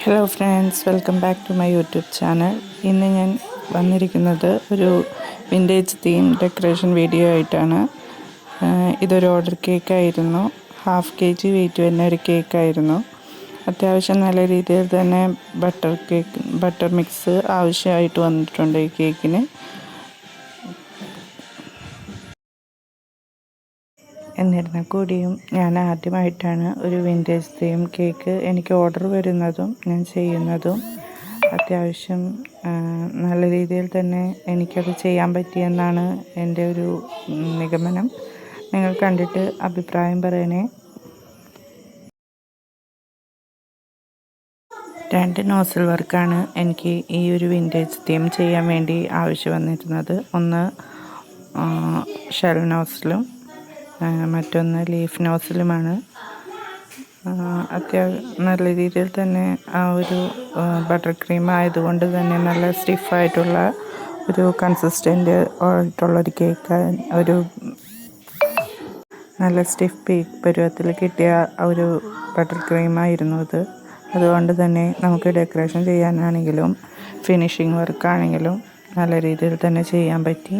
Hello friends, welcome back to my YouTube channel. ഇന്ന് ഞാൻ വന്നിരിക്കുന്നത് ഒരു വിൻറ്റേജ് തീം ഡെക്കറേഷൻ വീഡിയോ ആയിട്ടാണ്. ഇതൊരു ഓർഡർ കേക്കായിരുന്നു. 1/2 kg വെയിറ്റ് വരുന്ന ഒരു കേക്കായിരുന്നു. അത്യാവശ്യം നല്ല രീതിയിൽ തന്നെ ബട്ടർ മിക്സ് ആവശ്യമായിട്ട് വന്നിട്ടുണ്ട് ഈ കേക്കിന്. എന്നിരുന്നാൽ കൂടിയും ഞാൻ ആദ്യമായിട്ടാണ് ഒരു വിൻറ്റേജ് തീം കേക്ക് എനിക്ക് ഓർഡർ വരുന്നതും ഞാൻ ചെയ്യുന്നതും. അത്യാവശ്യം നല്ല രീതിയിൽ തന്നെ എനിക്കത് ചെയ്യാൻ പറ്റിയെന്നാണ് എൻ്റെ ഒരു നിഗമനം. നിങ്ങൾ കണ്ടിട്ട് അഭിപ്രായം പറയണേ. 2 നോസിൽ വർക്കാണ് എനിക്ക് ഈ ഒരു വിൻറ്റേജ് തീം ചെയ്യാൻ വേണ്ടി ആവശ്യം വന്നിരുന്നത്. ഒന്ന് ഷെൽ നോസിലും മറ്റൊന്ന് ലീഫ് നോസിലുമാണ്. നല്ല രീതിയിൽ തന്നെ ആ ഒരു ബട്ടർ ക്രീം ആയതുകൊണ്ട് തന്നെ നല്ല സ്റ്റിഫായിട്ടുള്ള ഒരു കൺസിസ്റ്റൻ്റ് ആയിട്ടുള്ളൊരു കേക്ക്, ഒരു നല്ല സ്റ്റിഫ് പരുവത്തിൽ കിട്ടിയ ഒരു ബട്ടർ ക്രീമായിരുന്നു ഇത്. അതുകൊണ്ട് തന്നെ നമുക്ക് ഡെക്കറേഷൻ ചെയ്യാനാണെങ്കിലും ഫിനിഷിങ് വർക്കാണെങ്കിലും നല്ല രീതിയിൽ തന്നെ ചെയ്യാൻ പറ്റി.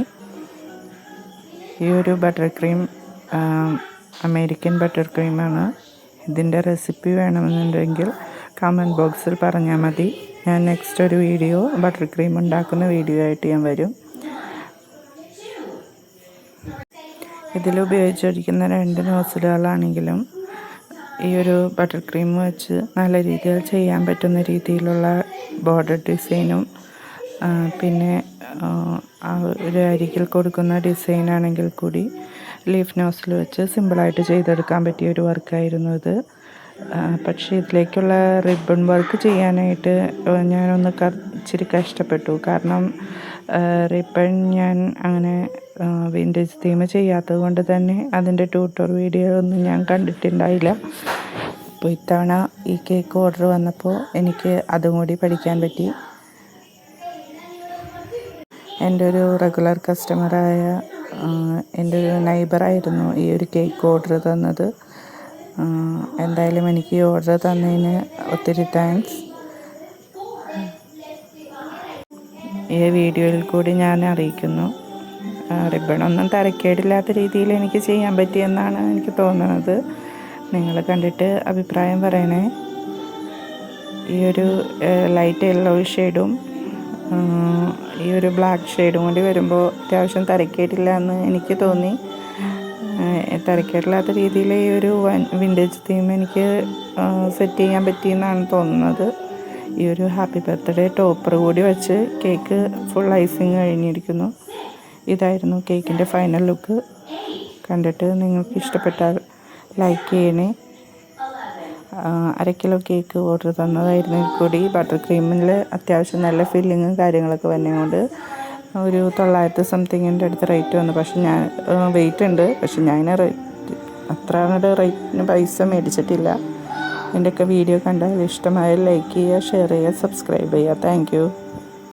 ഈ ഒരു ബട്ടർ ക്രീം അമേരിക്കൻ ബട്ടർ ക്രീമാണ്. ഇതിൻ്റെ റെസിപ്പി വേണമെന്നുണ്ടെങ്കിൽ കമൻറ്റ് ബോക്സിൽ പറഞ്ഞാൽ മതി. ഞാൻ നെക്സ്റ്റ് ഒരു വീഡിയോ ബട്ടർ ക്രീം ഉണ്ടാക്കുന്ന വീഡിയോ ആയിട്ട് ഞാൻ വരും. ഇതിലുപയോഗിച്ചിരിക്കുന്ന 2 നോസിലുകളാണെങ്കിലും ഈ ഒരു ബട്ടർ ക്രീം വെച്ച് നല്ല രീതിയിൽ ചെയ്യാൻ പറ്റുന്ന രീതിയിലുള്ള ബോർഡർ ഡിസൈനും പിന്നെ ആ ഒരു അരികിൽ കൊടുക്കുന്ന ഡിസൈനാണെങ്കിൽ കൂടി ലീഫ് നോസിൽ വെച്ച് സിമ്പിളായിട്ട് ചെയ്തെടുക്കാൻ പറ്റിയ ഒരു വർക്കായിരുന്നു ഇത്. പക്ഷേ ഇതിലേക്കുള്ള റിബൺ വർക്ക് ചെയ്യാനായിട്ട് ഞാനൊന്ന് ഇച്ചിരി കഷ്ടപ്പെട്ടു. കാരണം റിബൺ ഞാൻ അങ്ങനെ വിൻറ്റേജ് തീം ചെയ്യാത്തത് കൊണ്ട് തന്നെ അതിൻ്റെ ട്യൂട്ടോർ വീഡിയോ ഒന്നും ഞാൻ കണ്ടിട്ടുണ്ടായില്ല. അപ്പോൾ ഇത്തവണ ഈ കേക്ക് ഓർഡർ വന്നപ്പോൾ എനിക്ക് അതും കൂടി പഠിക്കാൻ പറ്റി. എൻ്റെ ഒരു റെഗുലർ കസ്റ്റമറായ എൻ്റെ ഒരു നൈബറായിരുന്നു ഈ ഒരു കേക്ക് ഓർഡർ തന്നത്. എന്തായാലും എനിക്ക് ഈ ഓർഡർ തന്നതിന് ഒത്തിരി താങ്ക്സ്. ഈ വീഡിയോയിൽ കൂടി ഞാൻ അറിയിക്കുന്നു, റിബണൊന്നും തരക്കേടില്ലാത്ത രീതിയിൽ എനിക്ക് ചെയ്യാൻ പറ്റിയെന്നാണ് എനിക്ക് തോന്നുന്നത്. നിങ്ങൾ കണ്ടിട്ട് അഭിപ്രായം പറയണേ. ഈ ഒരു ലൈറ്റ് യെല്ലോ ഷെയ്ഡും ഈ ഒരു ബ്ലാക്ക് ഷെയ്ഡും കൂടി വരുമ്പോൾ അത്യാവശ്യം തരക്കേടില്ല എന്ന് എനിക്ക് തോന്നി. തരക്കേടില്ലാത്ത രീതിയിൽ ഈ ഒരു വിൻറ്റേജ് തീം എനിക്ക് സെറ്റ് ചെയ്യാൻ പറ്റിയെന്നാണ് തോന്നുന്നത്. ഈ ഒരു ഹാപ്പി ബർത്ത്ഡേ ടോപ്പർ കൂടി വെച്ച് കേക്ക് ഫുൾ ഐസിങ് കഴിഞ്ഞിരിക്കുന്നു. ഇതായിരുന്നു കേക്കിൻ്റെ ഫൈനൽ ലുക്ക്. കണ്ടിട്ട് നിങ്ങൾക്ക് ഇഷ്ടപ്പെട്ടാൽ ലൈക്ക് ചെയ്യണേ. 1/2 കിലോ കേക്ക് ഓർഡർ തന്നതായിരുന്നു കൂടി ബട്ടർ ക്രീമിൽ അത്യാവശ്യം നല്ല ഫില്ലിങ്ങും കാര്യങ്ങളൊക്കെ വന്നതുകൊണ്ട് ഒരു 900 സംതിങ്ങിൻ്റെ അടുത്ത് റേറ്റ് വന്നു. പക്ഷെ ഞാൻ വെയിറ്റ് ഉണ്ട്, പക്ഷെ ഞാൻ അത്ര അങ്ങോട്ട് റേറ്റിന് പൈസ മേടിച്ചിട്ടില്ല. എൻ്റെയൊക്കെ വീഡിയോ കണ്ടാൽ ഇഷ്ടമായാൽ ലൈക്ക് ചെയ്യുക, ഷെയർ ചെയ്യുക, സബ്സ്ക്രൈബ് ചെയ്യുക. Thank you.